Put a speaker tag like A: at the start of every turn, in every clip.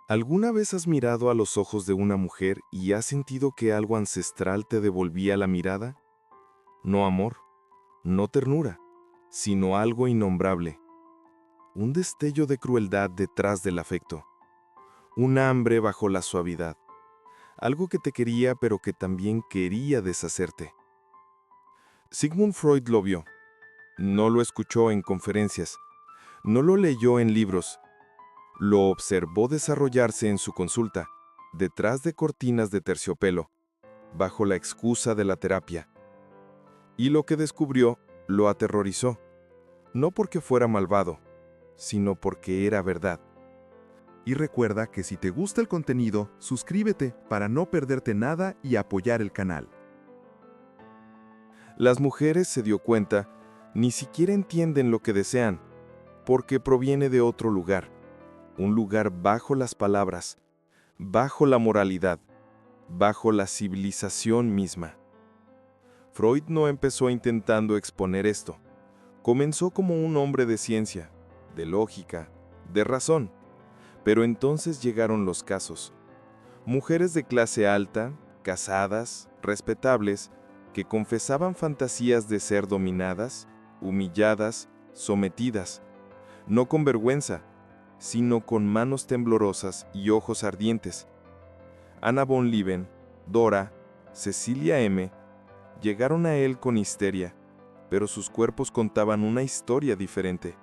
A: ¿Alguna vez has mirado a los ojos de una mujer y has sentido que algo ancestral te devolvía la mirada? No amor, no ternura, sino algo innombrable. Un destello de crueldad detrás del afecto. Un hambre bajo la suavidad. Algo que te quería pero que también quería deshacerte. Sigmund Freud lo vio. No lo escuchó en conferencias. No lo leyó en libros. Lo observó desarrollarse en su consulta, detrás de cortinas de terciopelo, bajo la excusa de la terapia. Y lo que descubrió lo aterrorizó, no porque fuera malvado, sino porque era verdad.
B: Y recuerda que si te gusta el contenido, suscríbete para no perderte nada y apoyar el canal.
A: Las mujeres, se dio cuenta, ni siquiera entienden lo que desean, porque proviene de otro lugar, un lugar bajo las palabras, bajo la moralidad, bajo la civilización misma. Freud no empezó intentando exponer esto. Comenzó como un hombre de ciencia, de lógica, de razón. Pero entonces llegaron los casos. Mujeres de clase alta, casadas, respetables, que confesaban fantasías de ser dominadas, humilladas, sometidas, no con vergüenza, sino con manos temblorosas y ojos ardientes. Anna von Lieben, Dora, Cecilia M., llegaron a él con histeria, pero sus cuerpos contaban una historia diferente.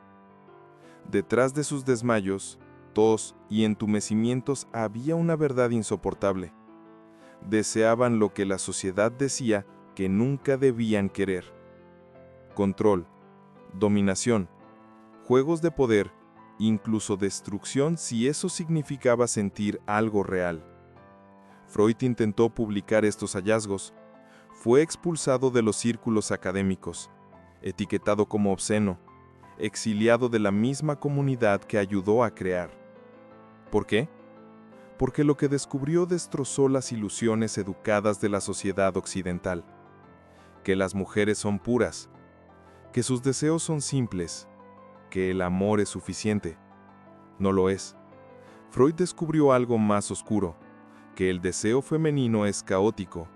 A: Detrás de sus desmayos, tos y entumecimientos había una verdad insoportable. Deseaban lo que la sociedad decía que nunca debían querer. Control, dominación, juegos de poder, incluso destrucción si eso significaba sentir algo real. Freud intentó publicar estos hallazgos. Fue expulsado de los círculos académicos, etiquetado como obsceno, exiliado de la misma comunidad que ayudó a crear. ¿Por qué? Porque lo que descubrió destrozó las ilusiones educadas de la sociedad occidental. Que las mujeres son puras, que sus deseos son simples, que el amor es suficiente. No lo es. Freud descubrió algo más oscuro, que el deseo femenino es caótico,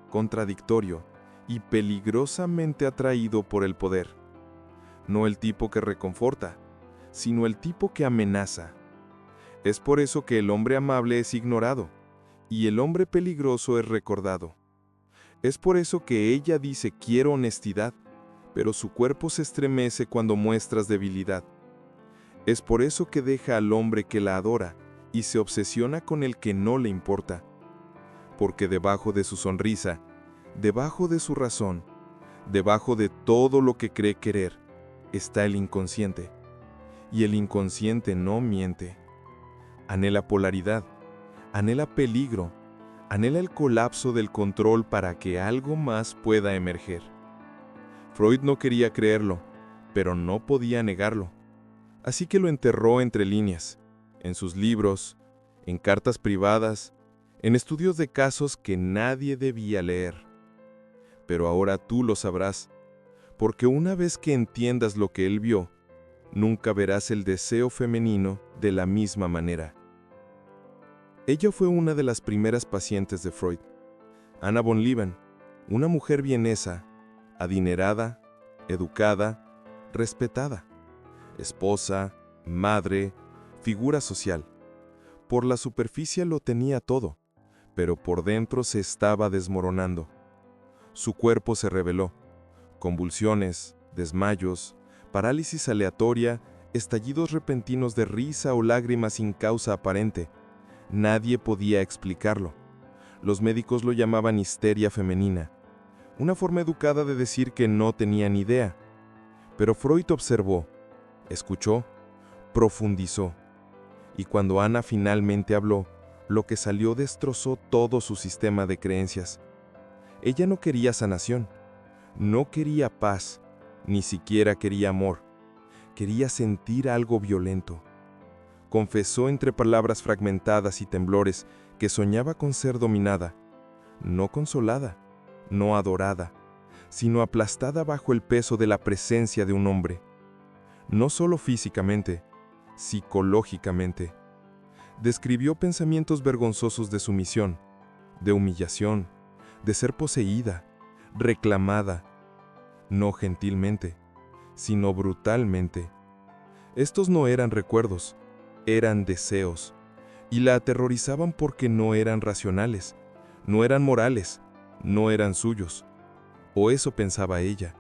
A: contradictorio y peligrosamente atraído por el poder. No el tipo que reconforta, sino el tipo que amenaza. Es por eso que el hombre amable es ignorado, y el hombre peligroso es recordado. Es por eso que ella dice quiero honestidad, pero su cuerpo se estremece cuando muestras debilidad. Es por eso que deja al hombre que la adora y se obsesiona con el que no le importa. Porque debajo de su sonrisa, debajo de su razón, debajo de todo lo que cree querer, está el inconsciente. Y el inconsciente no miente. Anhela polaridad, anhela peligro, anhela el colapso del control para que algo más pueda emerger. Freud no quería creerlo, pero no podía negarlo. Así que lo enterró entre líneas, en sus libros, en cartas privadas, en estudios de casos que nadie debía leer. Pero ahora tú lo sabrás, porque una vez que entiendas lo que él vio, nunca verás el deseo femenino de la misma manera. Ella fue una de las primeras pacientes de Freud, Anna von Lieben, una mujer vienesa, adinerada, educada, respetada, esposa, madre, figura social. Por la superficie lo tenía todo, pero por dentro se estaba desmoronando. Su cuerpo se rebeló. Convulsiones, desmayos, parálisis aleatoria, estallidos repentinos de risa o lágrimas sin causa aparente. Nadie podía explicarlo. Los médicos lo llamaban histeria femenina, una forma educada de decir que no tenían idea. Pero Freud observó, escuchó, profundizó. Y cuando Ana finalmente habló, lo que salió destrozó todo su sistema de creencias. Ella no quería sanación, no quería paz, ni siquiera quería amor. Quería sentir algo violento. Confesó entre palabras fragmentadas y temblores que soñaba con ser dominada, no consolada, no adorada, sino aplastada bajo el peso de la presencia de un hombre. No solo físicamente, psicológicamente. Describió pensamientos vergonzosos de sumisión, de humillación, de ser poseída, reclamada, no gentilmente, sino brutalmente. Estos no eran recuerdos, eran deseos, y la aterrorizaban porque no eran racionales, no eran morales, no eran suyos, o eso pensaba ella.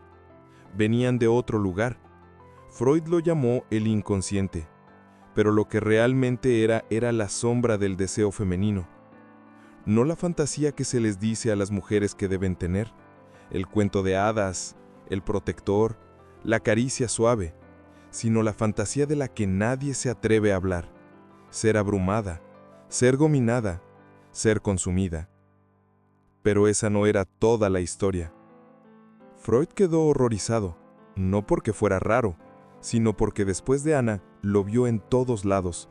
A: Venían de otro lugar. Freud lo llamó el inconsciente, pero lo que realmente era la sombra del deseo femenino. No la fantasía que se les dice a las mujeres que deben tener, el cuento de hadas, el protector, la caricia suave, sino la fantasía de la que nadie se atreve a hablar, ser abrumada, ser dominada, ser consumida. Pero esa no era toda la historia. Freud quedó horrorizado, no porque fuera raro, sino porque después de Ana lo vio en todos lados,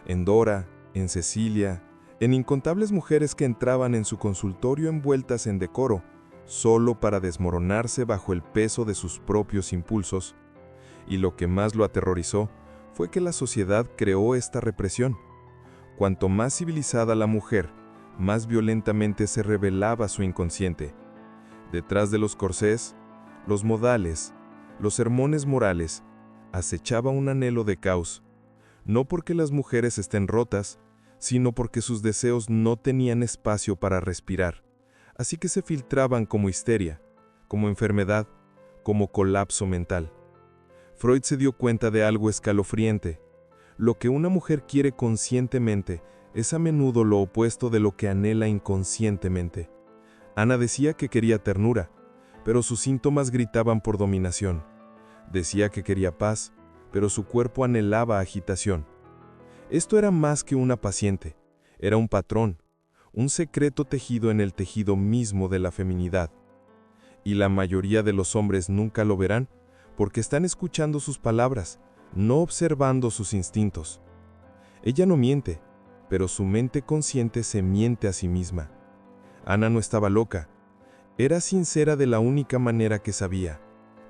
A: en Dora, en Cecilia, en incontables mujeres que entraban en su consultorio envueltas en decoro, solo para desmoronarse bajo el peso de sus propios impulsos. Y lo que más lo aterrorizó fue que la sociedad creó esta represión. Cuanto más civilizada la mujer, más violentamente se revelaba su inconsciente. Detrás de los corsés, los modales, los sermones morales, acechaba un anhelo de caos, no porque las mujeres estén rotas, sino porque sus deseos no tenían espacio para respirar, así que se filtraban como histeria, como enfermedad, como colapso mental. Freud se dio cuenta de algo escalofriante. Lo que una mujer quiere conscientemente es a menudo lo opuesto de lo que anhela inconscientemente. Ana decía que quería ternura, pero sus síntomas gritaban por dominación. Decía que quería paz, pero su cuerpo anhelaba agitación. Esto era más que una paciente, era un patrón, un secreto tejido en el tejido mismo de la feminidad. Y la mayoría de los hombres nunca lo verán, porque están escuchando sus palabras, no observando sus instintos. Ella no miente, pero su mente consciente se miente a sí misma. Ana no estaba loca, era sincera de la única manera que sabía,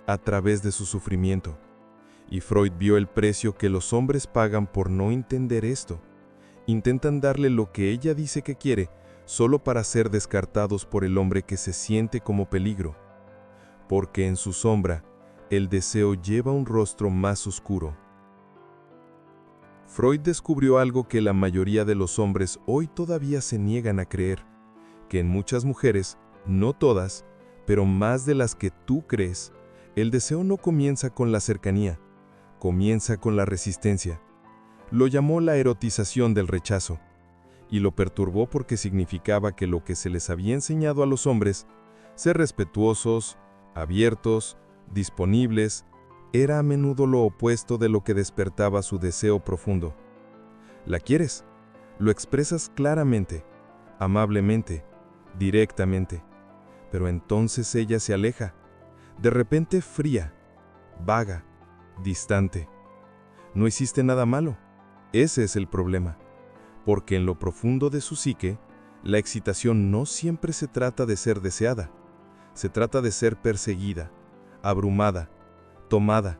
A: a través de su sufrimiento. Y Freud vio el precio que los hombres pagan por no entender esto. Intentan darle lo que ella dice que quiere, solo para ser descartados por el hombre que se siente como peligro. Porque en su sombra, el deseo lleva un rostro más oscuro. Freud descubrió algo que la mayoría de los hombres hoy todavía se niegan a creer, que en muchas mujeres, no todas, pero más de las que tú crees, el deseo no comienza con la cercanía, comienza con la resistencia. Lo llamó la erotización del rechazo, y lo perturbó porque significaba que lo que se les había enseñado a los hombres, ser respetuosos, abiertos, disponibles, era a menudo lo opuesto de lo que despertaba su deseo profundo. ¿La quieres? Lo expresas claramente, amablemente, directamente, pero entonces ella se aleja, de repente fría, vaga, distante. No hiciste nada malo, ese es el problema, porque en lo profundo de su psique, la excitación no siempre se trata de ser deseada, se trata de ser perseguida, abrumada, tomada,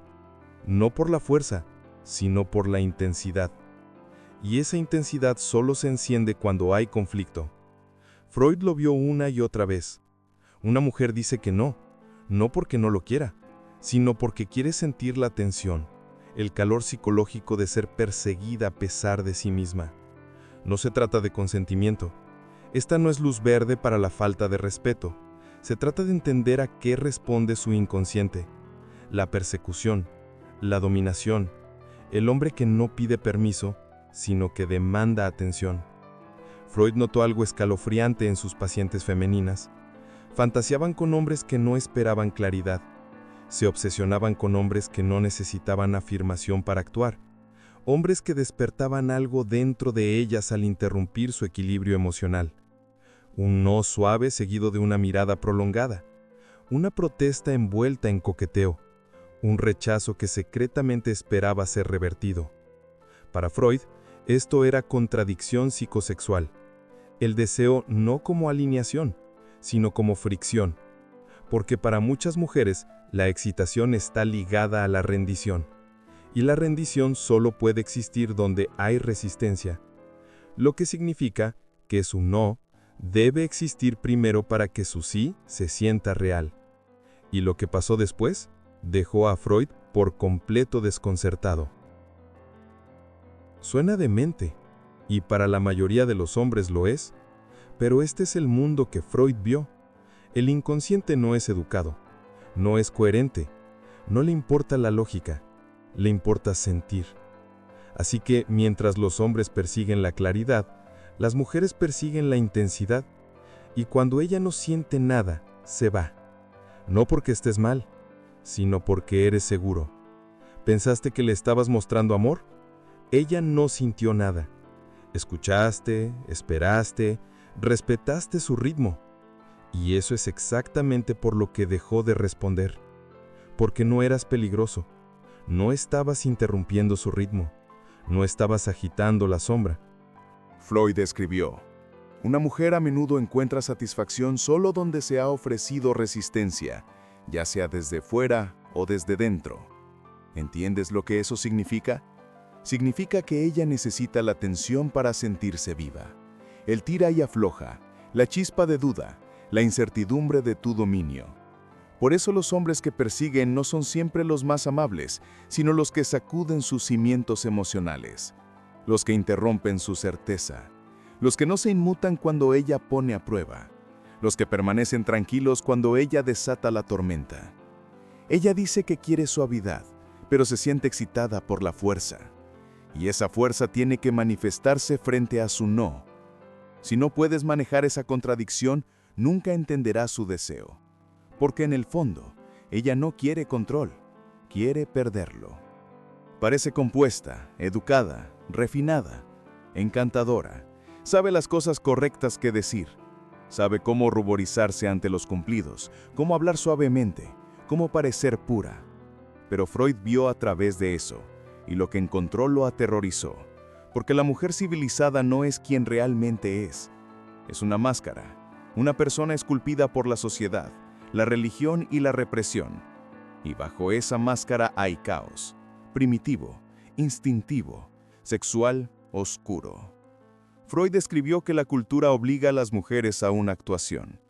A: no por la fuerza, sino por la intensidad. Y esa intensidad solo se enciende cuando hay conflicto. Freud lo vio una y otra vez. Una mujer dice que no porque no lo quiera, sino porque quiere sentir la tensión, el calor psicológico de ser perseguida a pesar de sí misma. No se trata de consentimiento. Esta no es luz verde para la falta de respeto. Se trata de entender a qué responde su inconsciente. La persecución, la dominación, el hombre que no pide permiso, sino que demanda atención. Freud notó algo escalofriante en sus pacientes femeninas. Fantaseaban con hombres que no esperaban claridad. Se obsesionaban con hombres que no necesitaban afirmación para actuar. Hombres que despertaban algo dentro de ellas al interrumpir su equilibrio emocional. Un no suave seguido de una mirada prolongada. Una protesta envuelta en coqueteo. Un rechazo que secretamente esperaba ser revertido. Para Freud, esto era contradicción psicosexual. El deseo no como alineación, sino como fricción. Porque para muchas mujeres, la excitación está ligada a la rendición. Y la rendición solo puede existir donde hay resistencia. lo que significa que su no debe existir primero para que su sí se sienta real. Y lo que pasó después dejó a Freud por completo desconcertado. Suena demente, y para la mayoría de los hombres lo es, pero este es el mundo que Freud vio. El inconsciente no es educado, no es coherente, no le importa la lógica, le importa sentir. Así que mientras los hombres persiguen la claridad, las mujeres persiguen la intensidad, y cuando ella no siente nada, se va. No porque estés mal, sino porque eres seguro. ¿Pensaste que le estabas mostrando amor? Ella no sintió nada. Escuchaste, esperaste, respetaste su ritmo. Y eso es exactamente por lo que dejó de responder. Porque no eras peligroso. No estabas interrumpiendo su ritmo. No estabas agitando la sombra.
B: Freud escribió: una mujer a menudo encuentra satisfacción solo donde se ha ofrecido resistencia, ya sea desde fuera o desde dentro. ¿Entiendes lo que eso significa? Significa que ella necesita la tensión para sentirse viva. El tira y afloja, la chispa de duda, la incertidumbre de tu dominio. Por eso los hombres que persiguen no son siempre los más amables, sino los que sacuden sus cimientos emocionales, los que interrumpen su certeza, los que no se inmutan cuando ella pone a prueba, los que permanecen tranquilos cuando ella desata la tormenta. Ella dice que quiere suavidad, pero se siente excitada por la fuerza. Y esa fuerza tiene que manifestarse frente a su no. Si no puedes manejar esa contradicción, nunca entenderás su deseo. Porque en el fondo, ella no quiere control, quiere perderlo. Parece compuesta, educada, refinada, encantadora. Sabe las cosas correctas que decir. Sabe cómo ruborizarse ante los cumplidos, cómo hablar suavemente, cómo parecer pura. Pero Freud vio a través de eso, y lo que encontró lo aterrorizó, porque la mujer civilizada no es quien realmente es. Es una máscara, una persona esculpida por la sociedad, la religión y la represión. Y bajo esa máscara hay caos, primitivo, instintivo, sexual, oscuro. Freud escribió que la cultura obliga a las mujeres a una actuación.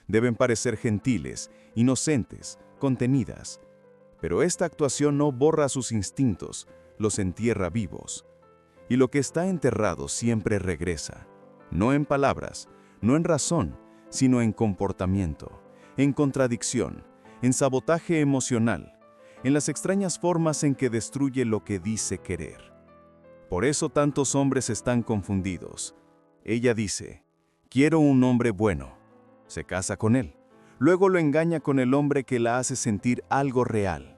B: Deben parecer gentiles, inocentes, contenidas. Pero esta actuación no borra sus instintos, los entierra vivos. Y lo que está enterrado siempre regresa, no en palabras, no en razón, sino en comportamiento, en contradicción, en sabotaje emocional, en las extrañas formas en que destruye lo que dice querer. Por eso tantos hombres están confundidos. Ella dice: quiero un hombre bueno. Se casa con él. Luego lo engaña con el hombre que la hace sentir algo real.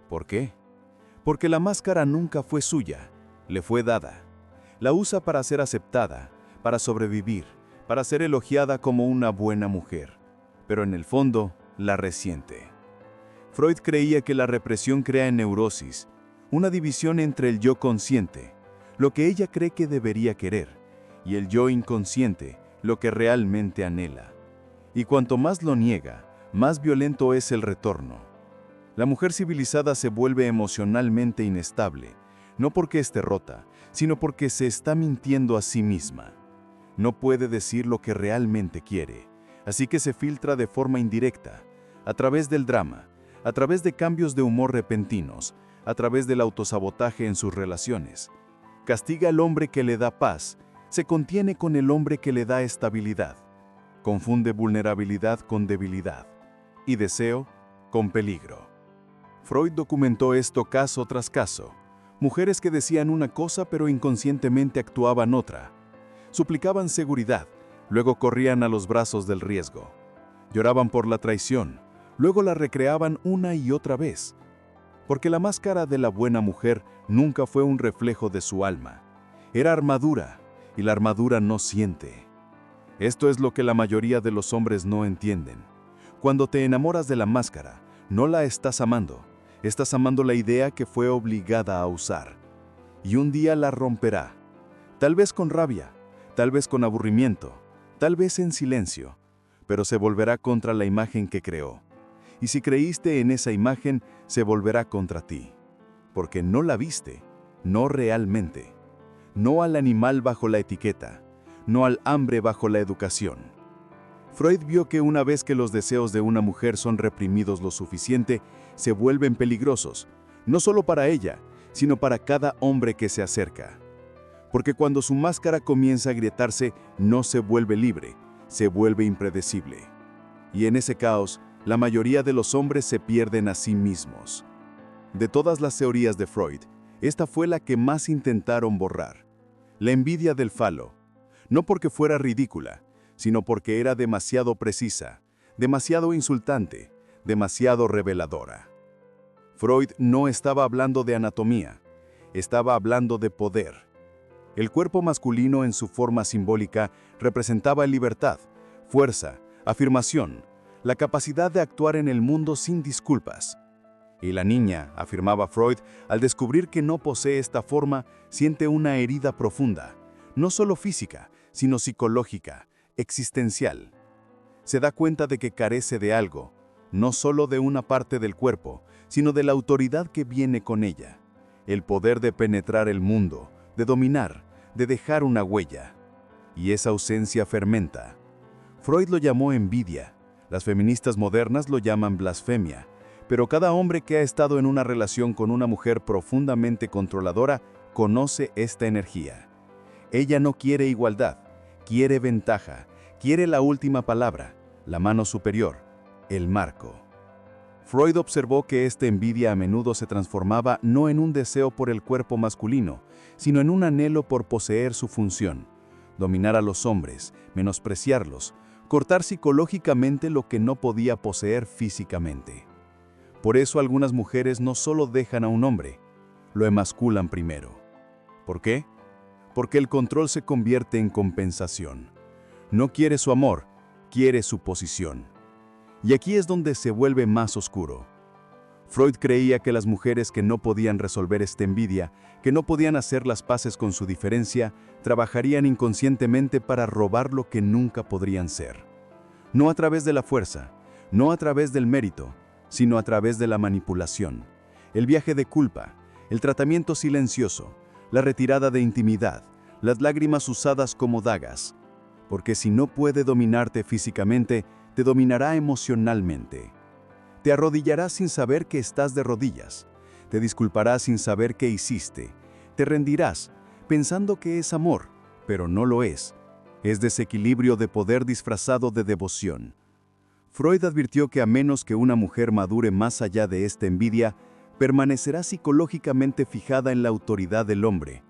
B: ¿Por qué? Porque la máscara nunca fue suya, le fue dada. La usa para ser aceptada, para sobrevivir, para ser elogiada como una buena mujer. Pero en el fondo, la resiente. Freud creía que la represión crea neurosis, una división entre el yo consciente, lo que ella cree que debería querer, y el yo inconsciente, lo que realmente anhela. Y cuanto más lo niega, más violento es el retorno. La mujer civilizada se vuelve emocionalmente inestable, no porque esté rota, sino porque se está mintiendo a sí misma. No puede decir lo que realmente quiere, así que se filtra de forma indirecta, a través del drama, a través de cambios de humor repentinos, a través del autosabotaje en sus relaciones. Castiga al hombre que le da paz, se contiene con el hombre que le da estabilidad. Confunde vulnerabilidad con debilidad y deseo con peligro. Freud documentó esto caso tras caso. Mujeres que decían una cosa pero inconscientemente actuaban otra. Suplicaban seguridad, luego corrían a los brazos del riesgo. Lloraban por la traición, luego la recreaban una y otra vez. Porque la máscara de la buena mujer nunca fue un reflejo de su alma. Era armadura, y la armadura no siente. Esto es lo que la mayoría de los hombres no entienden. Cuando te enamoras de la máscara, no la estás amando la idea que fue obligada a usar. Y un día la romperá, tal vez con rabia, tal vez con aburrimiento, tal vez en silencio, pero se volverá contra la imagen que creó. Y si creíste en esa imagen, se volverá contra ti, porque no la viste, no realmente. no al animal bajo la etiqueta, no al hambre bajo la educación. Freud vio que una vez que los deseos de una mujer son reprimidos lo suficiente, se vuelven peligrosos, no solo para ella, sino para cada hombre que se acerca. Porque cuando su máscara comienza a agrietarse, no se vuelve libre, se vuelve impredecible. Y en ese caos, la mayoría de los hombres se pierden a sí mismos. De todas las teorías de Freud, esta fue la que más intentaron borrar. La envidia del falo. No porque fuera ridícula, sino porque era demasiado precisa, demasiado insultante, demasiado reveladora. Freud no estaba hablando de anatomía, estaba hablando de poder. El cuerpo masculino en su forma simbólica representaba libertad, fuerza, afirmación, la capacidad de actuar en el mundo sin disculpas. Y la niña, afirmaba Freud, al descubrir que no posee esta forma, siente una herida profunda, no solo física, sino psicológica, existencial. Se da cuenta de que carece de algo, no solo de una parte del cuerpo, sino de la autoridad que viene con ella, el poder de penetrar el mundo, de dominar, de dejar una huella. Y esa ausencia fermenta. Freud lo llamó envidia, las feministas modernas lo llaman blasfemia, pero cada hombre que ha estado en una relación con una mujer profundamente controladora conoce esta energía. Ella no quiere igualdad, quiere ventaja, quiere la última palabra, la mano superior, el marco. Freud observó que esta envidia a menudo se transformaba no en un deseo por el cuerpo masculino, sino en un anhelo por poseer su función, dominar a los hombres, menospreciarlos, cortar psicológicamente lo que no podía poseer físicamente. Por eso algunas mujeres no solo dejan a un hombre, lo emasculan primero. ¿Por qué? Porque el control se convierte en compensación. No quiere su amor, quiere su posición. Y aquí es donde se vuelve más oscuro. Freud creía que las mujeres que no podían resolver esta envidia, que no podían hacer las paces con su diferencia, trabajarían inconscientemente para robar lo que nunca podrían ser. No a través de la fuerza, no a través del mérito, sino a través de la manipulación, el viaje de culpa, el tratamiento silencioso, la retirada de intimidad, las lágrimas usadas como dagas. Porque si no puede dominarte físicamente, te dominará emocionalmente. Te arrodillarás sin saber que estás de rodillas. Te disculparás sin saber qué hiciste. Te rendirás, pensando que es amor, pero no lo es. Es desequilibrio de poder disfrazado de devoción. Freud advirtió que a menos que una mujer madure más allá de esta envidia, permanecerá psicológicamente fijada en la autoridad del hombre,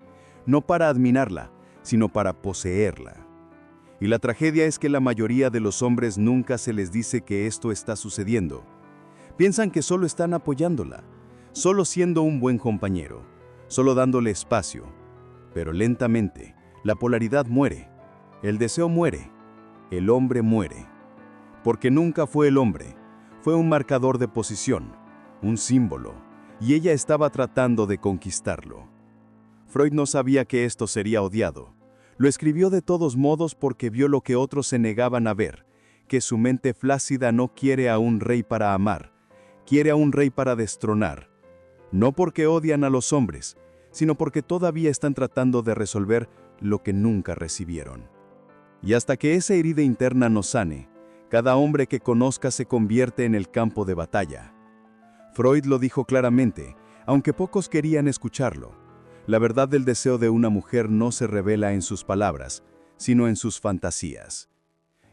B: no para admirarla, sino para poseerla. Y la tragedia es que la mayoría de los hombres nunca se les dice que esto está sucediendo. Piensan que solo están apoyándola, solo siendo un buen compañero, solo dándole espacio. Pero lentamente, la polaridad muere, el deseo muere, el hombre muere. Porque nunca fue el hombre, fue un marcador de posición, un símbolo, y ella estaba tratando de conquistarlo. Freud no sabía que esto sería odiado. Lo escribió de todos modos porque vio lo que otros se negaban a ver, que su mente flácida no quiere a un rey para amar, quiere a un rey para destronar. No porque odian a los hombres, sino porque todavía están tratando de resolver lo que nunca recibieron. Y hasta que esa herida interna no sane, cada hombre que conozca se convierte en el campo de batalla. Freud lo dijo claramente, aunque pocos querían escucharlo. La verdad del deseo de una mujer no se revela en sus palabras, sino en sus fantasías.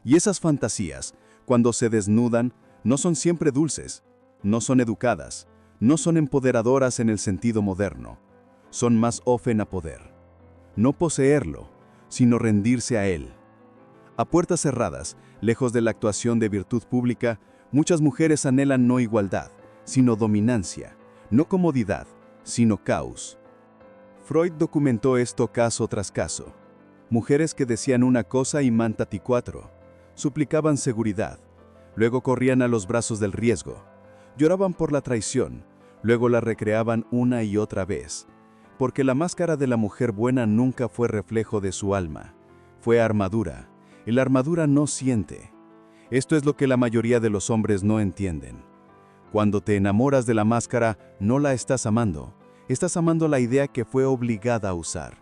B: Y esas fantasías, cuando se desnudan, no son siempre dulces, no son educadas, no son empoderadoras en el sentido moderno. Son más ofen a poder. No poseerlo, sino rendirse a él. A puertas cerradas, lejos de la actuación de virtud pública, muchas mujeres anhelan no igualdad, sino dominancia, no comodidad, sino caos. Freud documentó esto caso tras caso. Mujeres que decían una cosa y mantati cuatro, suplicaban seguridad, luego corrían a los brazos del riesgo, lloraban por la traición, luego la recreaban una y otra vez, porque la máscara de la mujer buena nunca fue reflejo de su alma, fue armadura, y la armadura no siente. Esto es lo que la mayoría de los hombres no entienden. Cuando te enamoras de la máscara, no la estás amando la idea que fue obligada a usar.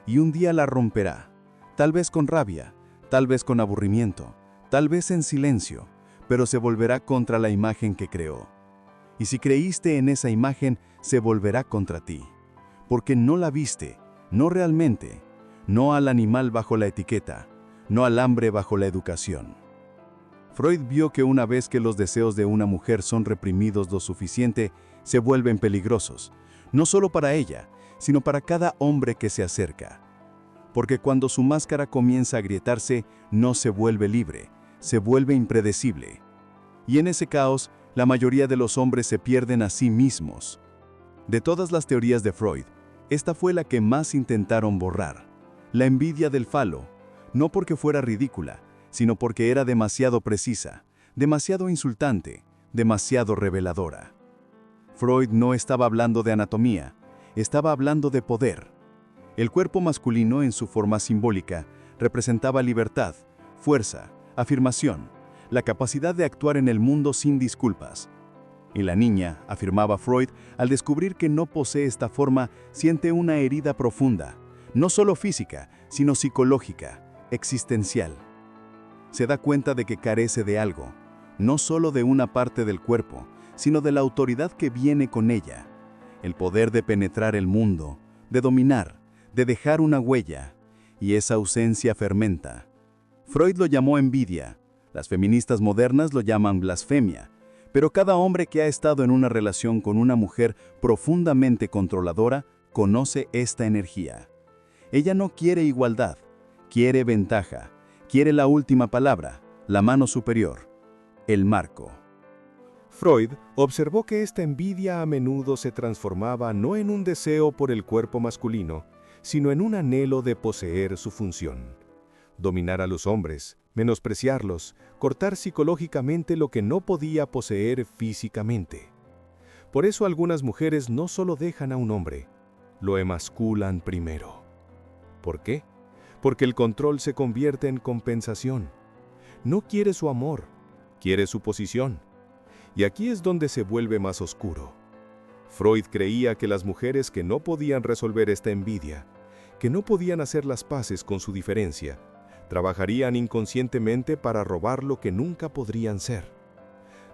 B: y un día la romperá, tal vez con rabia, tal vez con aburrimiento, tal vez en silencio, pero se volverá contra la imagen que creó. Y si creíste en esa imagen, se volverá contra ti, porque no la viste, no realmente, no al animal bajo la etiqueta, no al hambre bajo la educación. Freud vio que una vez que los deseos de una mujer son reprimidos lo suficiente, se vuelven peligrosos, no solo para ella, sino para cada hombre que se acerca. Porque cuando su máscara comienza a agrietarse, no se vuelve libre, se vuelve impredecible. Y en ese caos, la mayoría de los hombres se pierden a sí mismos. De todas las teorías de Freud, esta fue la que más intentaron borrar. La envidia del falo, no porque fuera ridícula, sino porque era demasiado precisa, demasiado insultante, demasiado reveladora. Freud no estaba hablando de anatomía, estaba hablando de poder. El cuerpo masculino en su forma simbólica representaba libertad, fuerza, afirmación, la capacidad de actuar en el mundo sin disculpas. Y la niña, afirmaba Freud, al descubrir que no posee esta forma, siente una herida profunda, no solo física, sino psicológica, existencial. Se da cuenta de que carece de algo, no solo de una parte del cuerpo, sino de la autoridad que viene con ella, el poder de penetrar el mundo, de dominar, de dejar una huella, y esa ausencia fermenta. Freud lo llamó envidia, las feministas modernas lo llaman blasfemia, pero cada hombre que ha estado en una relación con una mujer profundamente controladora conoce esta energía. Ella no quiere igualdad, quiere ventaja, quiere la última palabra, la mano superior, el marco.
C: Freud observó que esta envidia a menudo se transformaba no en un deseo por el cuerpo masculino, sino en un anhelo de poseer su función. Dominar a los hombres, menospreciarlos, cortar psicológicamente lo que no podía poseer físicamente. Por eso algunas mujeres no solo dejan a un hombre, lo emasculan primero. ¿Por qué? Porque el control se convierte en compensación. No quiere su amor, quiere su posición. Y aquí es donde se vuelve más oscuro. Freud creía que las mujeres que no podían resolver esta envidia, que no podían hacer las paces con su diferencia, trabajarían inconscientemente para robar lo que nunca podrían ser.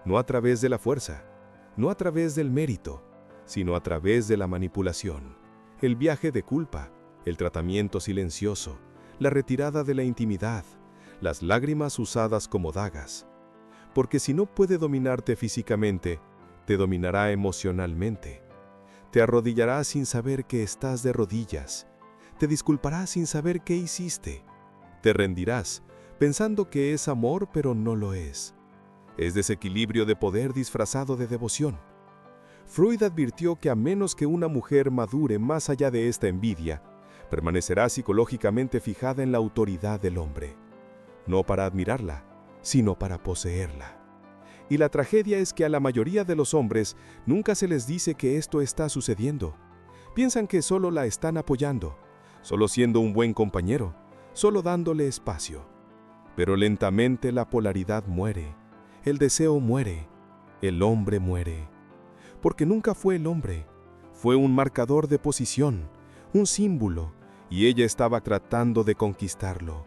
C: No a través de la fuerza, no a través del mérito, sino a través de la manipulación, el viaje de culpa, el tratamiento silencioso, la retirada de la intimidad, las lágrimas usadas como dagas. Porque si no puede dominarte físicamente, te dominará emocionalmente. Te arrodillará sin saber que estás de rodillas. Te disculpará sin saber qué hiciste. Te rendirás, pensando que es amor, pero no lo es. Es desequilibrio de poder disfrazado de devoción. Freud advirtió que a menos que una mujer madure más allá de esta envidia, permanecerá psicológicamente fijada en la autoridad del hombre. No para admirarla, sino para poseerla. Y la tragedia es que a la mayoría de los hombres nunca se les dice que esto está sucediendo. Piensan que solo la están apoyando, solo siendo un buen compañero, solo dándole espacio. Pero lentamente la polaridad muere, el deseo muere, el hombre muere. Porque nunca fue el hombre, fue un marcador de posición, un símbolo, y ella estaba tratando de conquistarlo.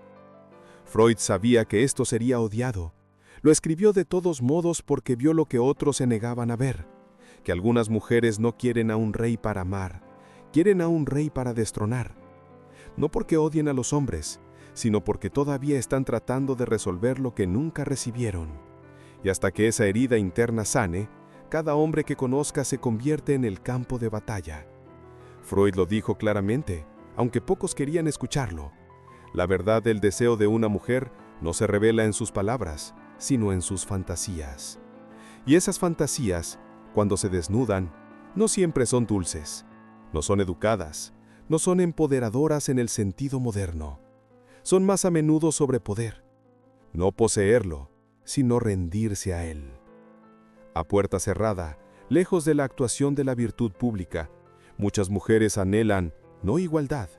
C: Freud sabía que esto sería odiado. Lo escribió de todos modos porque vio lo que otros se negaban a ver, que algunas mujeres no quieren a un rey para amar, quieren a un rey para destronar. No porque odien a los hombres, sino porque todavía están tratando de resolver lo que nunca recibieron. Y hasta que esa herida interna sane, cada hombre que conozca se convierte en el campo de batalla. Freud lo dijo claramente, aunque pocos querían escucharlo. La verdad del deseo de una mujer no se revela en sus palabras, sino en sus fantasías. Y esas fantasías, cuando se desnudan, no siempre son dulces, no son educadas, no son empoderadoras en el sentido moderno. Son más a menudo sobre poder, no poseerlo, sino rendirse a él. A puerta cerrada, lejos de la actuación de la virtud pública, muchas mujeres anhelan no igualdad,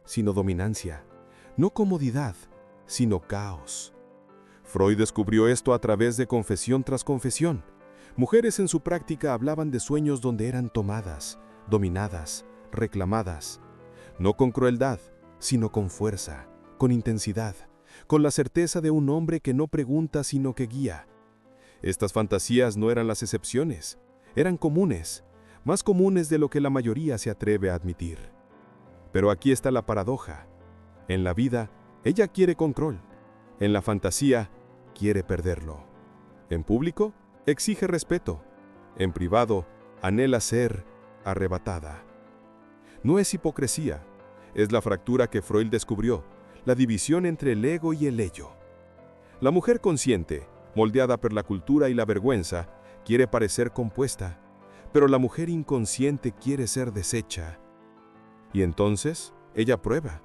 C: sino dominancia, no comodidad, sino caos. Freud descubrió esto a través de confesión tras confesión. Mujeres en su práctica hablaban de sueños donde eran tomadas, dominadas, reclamadas, no con crueldad, sino con fuerza, con intensidad, con la certeza de un hombre que no pregunta sino que guía. Estas fantasías no eran las excepciones, eran comunes, más comunes de lo que la mayoría se atreve a admitir. Pero aquí está la paradoja. En la vida, ella quiere control. En la fantasía, quiere perderlo. En público, exige respeto. En privado, anhela ser arrebatada. No es hipocresía, es la fractura que Freud descubrió, la división entre el ego y el ello. La mujer consciente, moldeada por la cultura y la vergüenza, quiere parecer compuesta, pero la mujer inconsciente quiere ser deshecha. Y entonces, ella prueba,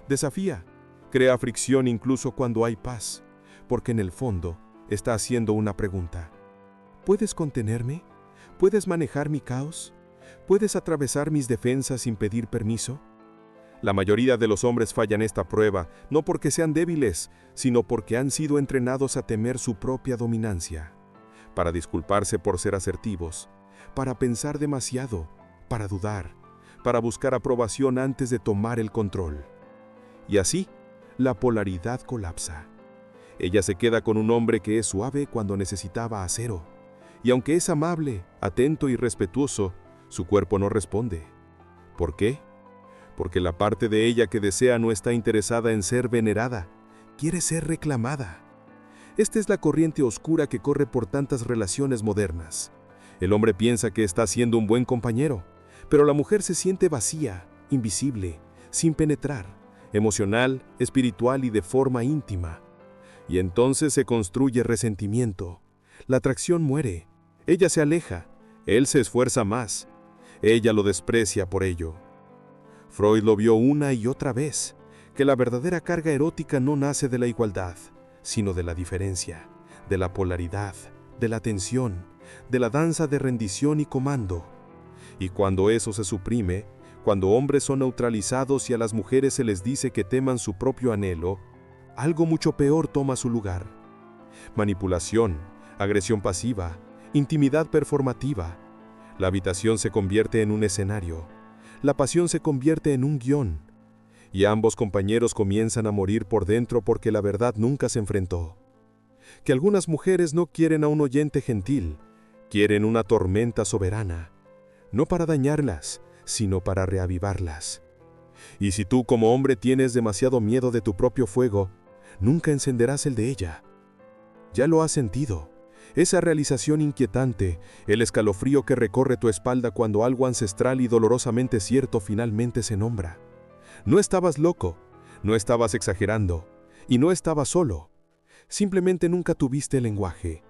C: desafía, crea fricción incluso cuando hay paz, porque en el fondo está haciendo una pregunta. ¿Puedes contenerme? ¿Puedes manejar mi caos? ¿Puedes atravesar mis defensas sin pedir permiso? La mayoría de los hombres fallan esta prueba, no porque sean débiles, sino porque han sido entrenados a temer su propia dominancia, para disculparse por ser asertivos, para pensar demasiado, para dudar, para buscar aprobación antes de tomar el control. Y así, la polaridad colapsa. Ella se queda con un hombre que es suave cuando necesitaba acero, y aunque es amable, atento y respetuoso, su cuerpo no responde. ¿Por qué? Porque la parte de ella que desea no está interesada en ser venerada, quiere ser reclamada. Esta es la corriente oscura que corre por tantas relaciones modernas. El hombre piensa que está siendo un buen compañero, pero la mujer se siente vacía, invisible, sin penetrar, emocional, espiritual y de forma íntima. Y entonces se construye resentimiento. La atracción muere, ella se aleja, él se esfuerza más, ella lo desprecia por ello. Freud lo vio una y otra vez, que la verdadera carga erótica no nace de la igualdad, sino de la diferencia, de la polaridad, de la tensión, de la danza de rendición y comando. Y cuando eso se suprime, cuando hombres son neutralizados y a las mujeres se les dice que teman su propio anhelo, algo mucho peor toma su lugar. Manipulación, agresión pasiva, intimidad performativa. La habitación se convierte en un escenario. La pasión se convierte en un guión. Y ambos compañeros comienzan a morir por dentro porque la verdad nunca se enfrentó. Que algunas mujeres no quieren a un oyente gentil, quieren una tormenta soberana, no para dañarlas, sino para reavivarlas. Y si tú como hombre tienes demasiado miedo de tu propio fuego, nunca encenderás el de ella. Ya lo has sentido. Esa realización inquietante, el escalofrío que recorre tu espalda cuando algo ancestral y dolorosamente cierto finalmente se nombra. No estabas loco, no estabas exagerando, y no estabas solo. Simplemente nunca tuviste el lenguaje,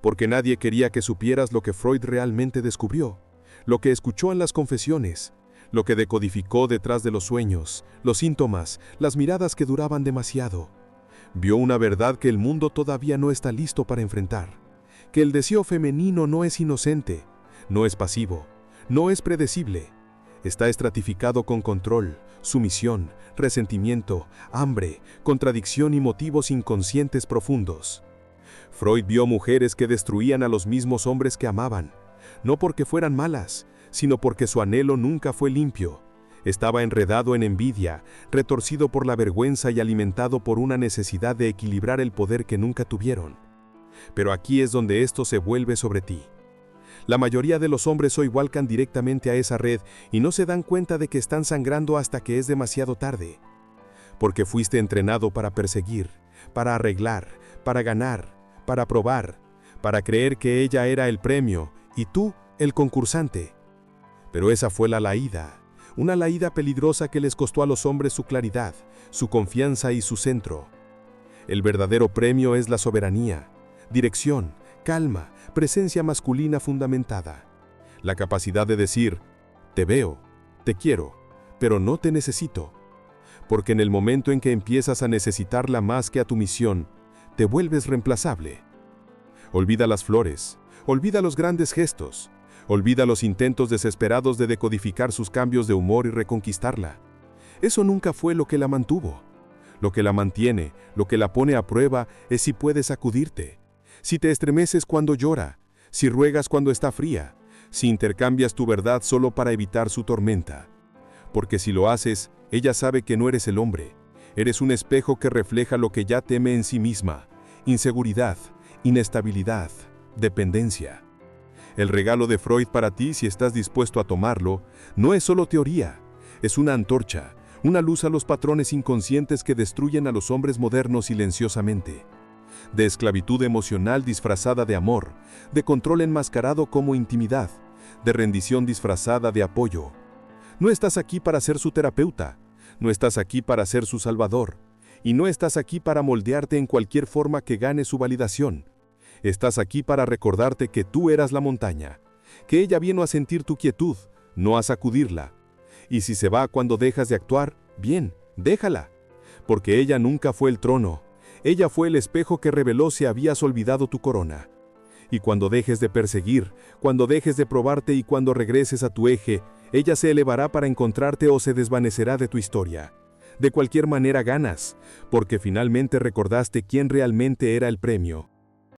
C: porque nadie quería que supieras lo que Freud realmente descubrió, lo que escuchó en las confesiones, lo que decodificó detrás de los sueños, los síntomas, las miradas que duraban demasiado. Vio una verdad que el mundo todavía no está listo para enfrentar. Que el deseo femenino no es inocente, no es pasivo, no es predecible. Está estratificado con control, sumisión, resentimiento, hambre, contradicción y motivos inconscientes profundos. Freud vio mujeres que destruían a los mismos hombres que amaban, no porque fueran malas, sino porque su anhelo nunca fue limpio. Estaba enredado en envidia, retorcido por la vergüenza y alimentado por una necesidad de equilibrar el poder que nunca tuvieron. Pero aquí es donde esto se vuelve sobre ti. La mayoría de los hombres hoy vuelcan directamente a esa red y no se dan cuenta de que están sangrando hasta que es demasiado tarde. Porque fuiste entrenado para perseguir, para arreglar, para ganar, para probar, para creer que ella era el premio y tú el concursante. Pero esa fue la laída, una laída peligrosa que les costó a los hombres su claridad, su confianza y su centro. El verdadero premio es la soberanía, dirección, calma, presencia masculina fundamentada. La capacidad de decir, te veo, te quiero, pero no te necesito. Porque en el momento en que empiezas a necesitarla más que a tu misión, te vuelves reemplazable. Olvida las flores, olvida los grandes gestos, olvida los intentos desesperados de decodificar sus cambios de humor y reconquistarla. Eso nunca fue lo que la mantuvo. Lo que la mantiene, lo que la pone a prueba es si puedes sacudirte. Si te estremeces cuando llora, si ruegas cuando está fría, si intercambias tu verdad solo para evitar su tormenta. porque si lo haces, ella sabe que no eres el hombre. Eres un espejo que refleja lo que ya teme en sí misma: inseguridad, inestabilidad, dependencia. El regalo de Freud para ti, si estás dispuesto a tomarlo, no es solo teoría, es una antorcha, una luz a los patrones inconscientes que destruyen a los hombres modernos silenciosamente. De esclavitud emocional disfrazada de amor, de control enmascarado como intimidad, de rendición disfrazada de apoyo. No estás aquí para ser su terapeuta, no estás aquí para ser su salvador, y no estás aquí para moldearte en cualquier forma que gane su validación. Estás aquí para recordarte que tú eras la montaña, que ella vino a sentir tu quietud, no a sacudirla. Y si se va cuando dejas de actuar, bien, déjala, porque ella nunca fue el trono, ella fue el espejo que reveló si habías olvidado tu corona. Y cuando dejes de perseguir, cuando dejes de probarte y cuando regreses a tu eje, ella se elevará para encontrarte o se desvanecerá de tu historia. De cualquier manera ganas, porque finalmente recordaste quién realmente era el premio.